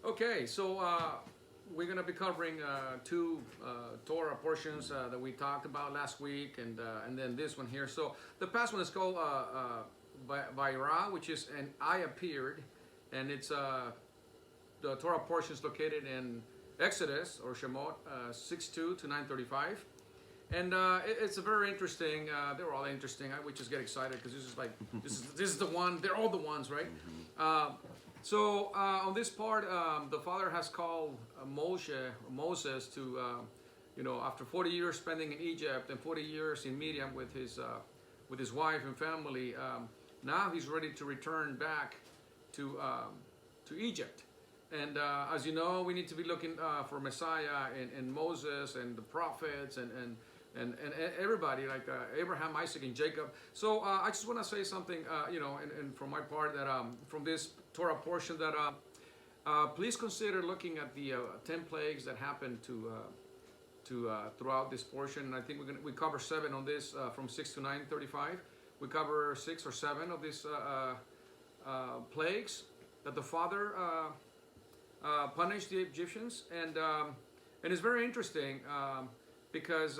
Okay, so we're going to be covering two Torah portions that we talked about last week, and then this one here. So the past one is called Vairah, which is an I appeared, and it's the Torah portion is located in Exodus or Shemot 6:2 to 9:35. And it's a very interesting. They're all interesting. We just get excited because this is like this is the one. They're all the ones, right? So on this part, the Father has called Moses to, after 40 years spending in Egypt and 40 years in Midian with his wife and family, now he's ready to return back to Egypt. And as you know, we need to be looking for Messiah and Moses and the prophets and everybody like Abraham, Isaac, and Jacob. So I just want to say something, and from my part that from this Torah portion that please consider looking at the 10 plagues that happened to throughout this portion. And I think we cover 7 on this from 6 to 9:35. We cover 6 or 7 of these plagues that the Father punished the Egyptians, and it's very interesting. Because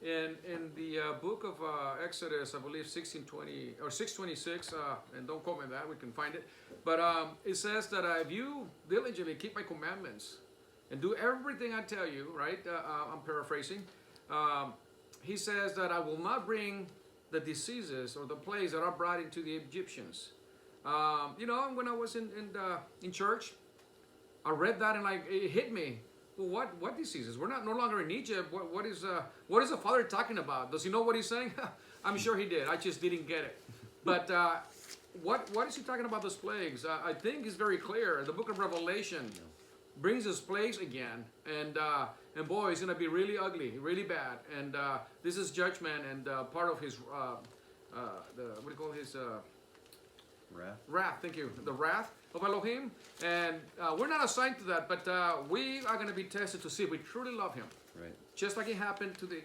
in the book of Exodus, I believe 16:20 or 6:26, and don't quote me on that, we can find it. But it says that if you diligently keep my commandments and do everything I tell you, right? I'm paraphrasing. He says that I will not bring the diseases or the plagues that are brought into the Egyptians. When I was in church, I read that and it hit me. Well, what diseases? We're no longer in Egypt. What is the Father talking about? Does he know what he's saying? I'm sure he did. I just didn't get it. But what is he talking about? Those plagues? I think it's very clear. The book of Revelation brings us plagues again, and boy, it's gonna be really ugly, really bad. And this is judgment and part of his what do you call his Wrath. wrath? Thank you. The wrath of Elohim, and we're not assigned to that, but we are going to be tested to see if we truly love Him. Right. Just like it happened to the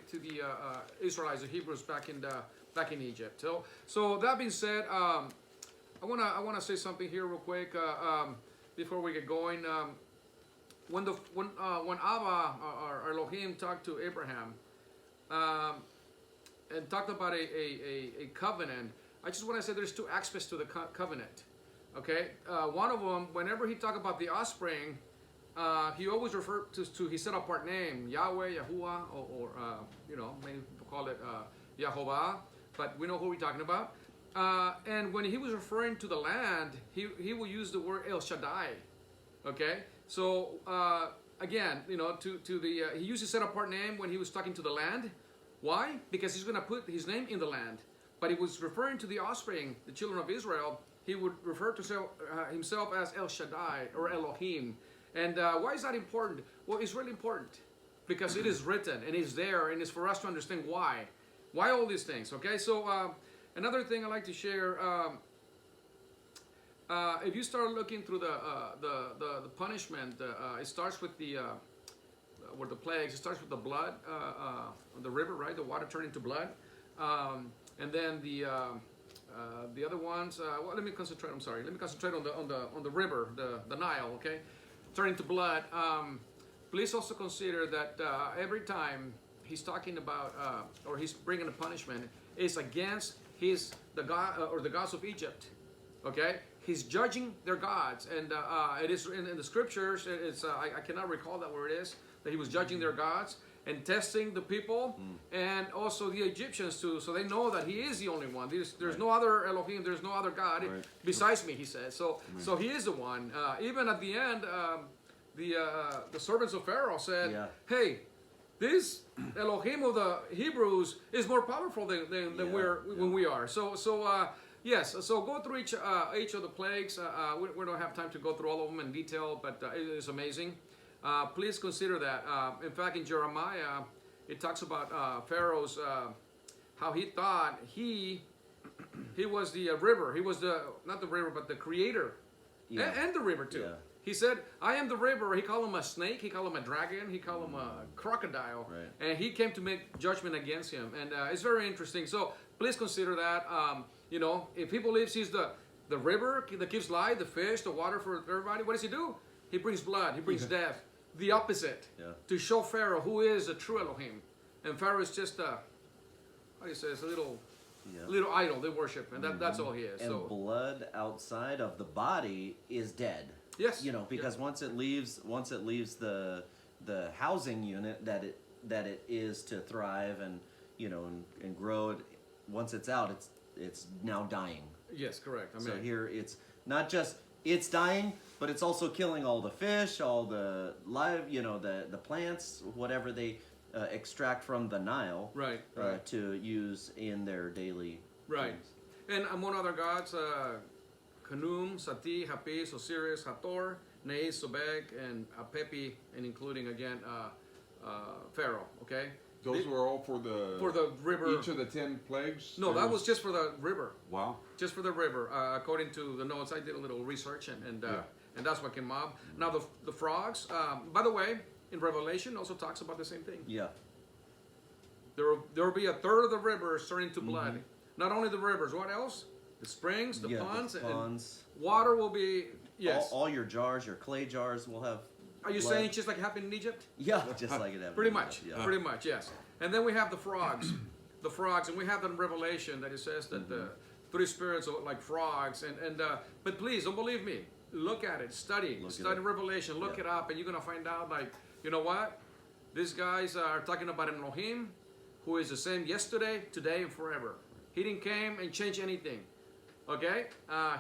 Israelites, the Hebrews back in Egypt. So that being said, I wanna say something here real quick before we get going. When Abba or Elohim talked to Abraham and talked about a covenant, I just want to say there's 2 aspects to the covenant. Okay, one of them, whenever he talked about the offspring, he always referred to his set apart name, Yahweh, Yahuwah, or many people call it Yahovah, but we know who we're talking about. And when he was referring to the land, he will use the word El Shaddai. Okay, so again, he used his set apart name when he was talking to the land. Why? Because he's going to put his name in the land. But he was referring to the offspring, the children of Israel. He would refer to himself as El Shaddai or Elohim. And why is that important? Well, it's really important because it is written and it's there, and it's for us to understand why. Why all these things, okay? So another thing I like to share, if you start looking through the punishment, it starts with the plagues. It starts with the blood on the river, right? The water turning to blood. And then the other ones. Let me concentrate. I'm sorry. Let me concentrate on the river, the Nile. Okay, turning to blood. Please also consider that every time he's talking about or he's bringing a punishment, is against the God or the gods of Egypt. Okay, he's judging their gods, and it is in the scriptures. It's I cannot recall that where it is that he was judging their gods and testing the people and also the Egyptians too, so they know that he is the only one. There's no other Elohim, there's no other God besides me, he says. So he is the one. Even at the end, the servants of Pharaoh said, hey, this Elohim of the Hebrews is more powerful than when we are. Yes, so go through each of the plagues. We don't have time to go through all of them in detail, but it is amazing. Please consider that. In fact, in Jeremiah, it talks about Pharaoh's, how he thought he was the river. He was not the river, but the creator, and the river too. Yeah. He said, I am the river. He called him a snake. He called him a dragon. He called him a crocodile. Right. And he came to make judgment against him. And it's very interesting. So please consider that. If he believes he's the river that gives life, the fish, the water for everybody, what does he do? He brings blood. He brings death. The opposite. Yeah. To show Pharaoh who is the true Elohim. And Pharaoh is just a, how do you say, it's a little idol they worship, and that's all he is. And So blood outside of the body is dead. yes, You know, because once it leaves the housing unit that it is to thrive and and grow it, once it's out, it's now dying. yes, correct. I mean, So here it's not just it's dying, but it's also killing all the fish, all the live, the plants, whatever they extract from the Nile, right, right. to use in their daily Right. things. And among other gods, Khnum, Sati, Hapish, Osiris, Hathor, Nes, Sobek, and Apepi, and including again Pharaoh. Okay. Those were all for the river. Each of the 10 plagues. No, There that was just for the river. wow. Just for the river, according to the notes. I did a little research, and that's what came up. Now the frogs. By the way, in Revelation also talks about the same thing. Yeah. There will be a third of the rivers turning to blood. Not only the rivers. What else? The springs, the ponds, the ponds. and water will be. Yes. All your jars, your clay jars, will have. Are you blood. saying just like it happened in Egypt? Yeah, just like it happened. Pretty much. Yeah. Pretty much. Yes. And then we have the frogs, and we have that in Revelation that it says that the three spirits are like frogs. But please don't believe me. Look at it. Study Revelation. Look it up, and you're gonna find out. Like, you know what? These guys are talking about an Elohim, who is the same yesterday, today, and forever. He didn't came and change anything. Okay?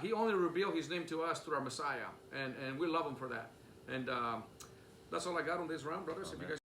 He only revealed his name to us through our Messiah, and we love him for that. And that's all I got on this round, brothers. If you guys